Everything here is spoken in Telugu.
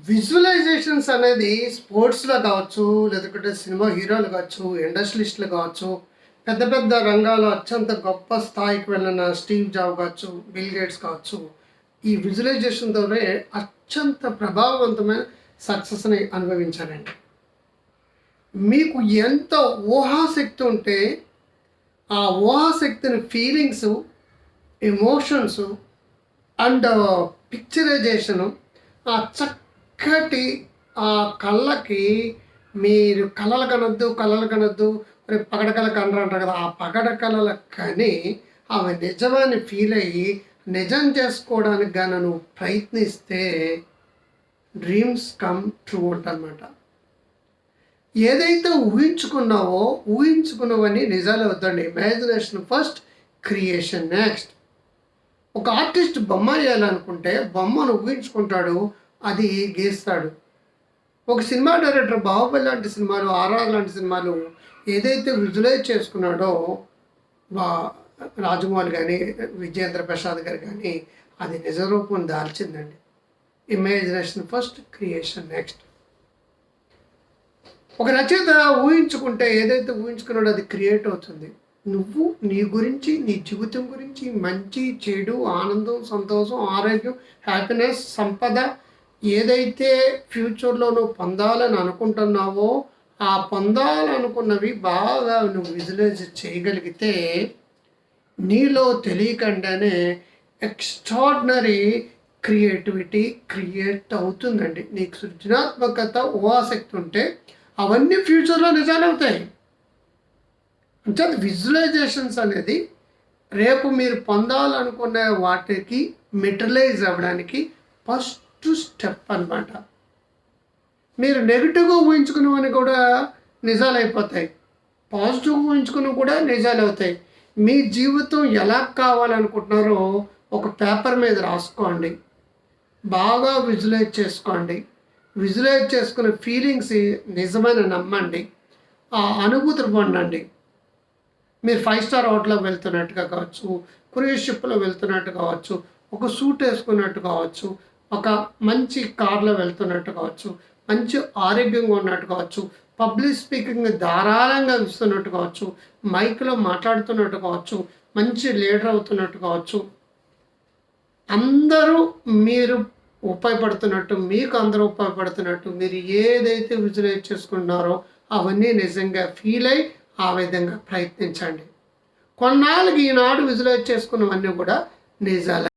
విజువలైజేషన్స్ అనేది స్పోర్ట్స్‌లో కావచ్చు, లేదంటే సినిమా హీరోలు కావచ్చు, ఇండస్ట్రియలిస్టులు కావచ్చు, పెద్ద పెద్ద రంగాల్లో అత్యంత గొప్ప స్థాయికి వెళ్ళిన స్టీవ్ జాబ్ కావచ్చు, బిల్ గేట్స్ కావచ్చు, ఈ విజువలైజేషన్ ద్వారా అత్యంత ప్రభావవంతమైన సక్సెస్‌ని అనుభవించారండి. మీకు ఎంత ఊహాశక్తి ఉంటే, ఆ ఊహాశక్తిని ఫీలింగ్సు, ఎమోషన్సు అండ్ పిక్చరైజేషను ఆ చక్కటి ఆ కళ్ళకి మీరు కలలు కనొద్దు, కలలు కనొద్దు, రేపు పగడకల కనరు అంటారు కదా! ఆ పగడకలలకు కానీ అవి నిజమని ఫీల్ అయ్యి, నిజం చేసుకోవడానికి గాను నువ్వు ప్రయత్నిస్తే డ్రీమ్స్ కమ్ ట్రూ అంటనమాట. ఏదైతే ఊహించుకున్నావో, ఊహించుకున్నవన్నీ నిజాలు అవుతాయండి. Imagination first, creation next. ఒక ఆర్టిస్ట్ బొమ్మ వేయాలనుకుంటే బొమ్మను ఊహించుకుంటాడు, అది గీస్తాడు. ఒక సినిమా డైరెక్టర్ 'బాహుబలి' లాంటి సినిమాలు, 'ఆర్ఆర్' లాంటి సినిమాలు ఏదైతే విజువలైజ్ చేసుకున్నాడో వా రాజమౌళి కానీ, విజయేంద్ర ప్రసాద్ గారు కానీ, అది నిజ రూపం దాల్చిందండి. Imagination first, creation next. ఒక రచయిత ఊహించుకుంటే ఏదైతే ఊహించుకున్నాడో అది క్రియేట్ అవుతుంది. నువ్వు నీ గురించి, నీ జీవితం గురించి మంచి, చెడు, ఆనందం, సంతోషం, ఆరోగ్యం, హ్యాపీనెస్, సంపద ఏదైతే ఫ్యూచర్‌లో నువ్వు పొందాలని అనుకుంటున్నావో, ఆ పొందాలనుకున్నవి బాగా నువ్వు విజువలైజ్ చేయగలిగితే, నీలో తెలియకుండానే ఎక్స్ట్రార్డినరీ క్రియేటివిటీ క్రియేట్ అవుతుందండి. నీకు సృజనాత్మకత, ఊహాశక్తి ఉంటే అవన్నీ ఫ్యూచర్‌లో నిజాలవుతాయి. అంటే విజువలైజేషన్స్ అనేది రేపు మీరు పొందాలనుకునే వాటికి మెటీరియలైజ్ అవ్వడానికి ఫస్ట్ స్టెప్ అనమాట. మీరు నెగిటివ్‌గా ఊహించుకున్నవన్నీ కూడా నిజాలైపోతాయి. పాజిటివ్‌గా ఊహించుకున్నవి కూడా నిజాలవుతాయి. మీ జీవితం ఎలా కావాలనుకుంటున్నారో ఒక పేపర్ మీద రాసుకోండి. బాగా విజువలైజ్ చేసుకోండి. విజువలైజ్ చేసుకునే ఫీలింగ్స్ నిజమని నమ్మండి. ఆ అనుభూతిని పొందండి. మీరు 5 స్టార్ హోటల్‌కి వెళ్తున్నట్టుగా కావచ్చు, క్రూయిజ్ షిప్‌లో వెళ్తున్నట్టు కావచ్చు, ఒక సూట్ వేసుకున్నట్టు కావచ్చు, ఒక మంచి కార్‌లో వెళ్తున్నట్టు కావచ్చు, మంచి ఆరోగ్యంగా ఉన్నట్టు కావచ్చు, పబ్లిక్ స్పీకింగ్ ధారాళంగా ఇస్తున్నట్టు కావచ్చు, మైక్‌లో మాట్లాడుతున్నట్టు కావచ్చు, మంచి లీడర్ అవుతున్నట్టు కావచ్చు. అందరూ మీరు ఉపయోగపడుతున్నట్టు, మీకు అందరూ ఉపయోగపడుతున్నట్టు, మీరు ఏదైతే విజువలైజ్ చేసుకుంటున్నారో అవన్నీ నిజంగా ఫీల్ అయ్యి ఆ విధంగా ప్రయత్నించండి. కొన్నాళ్ళకి ఈనాడు విజువలైజ్ చేసుకున్నవన్నీ కూడా నిజాలే.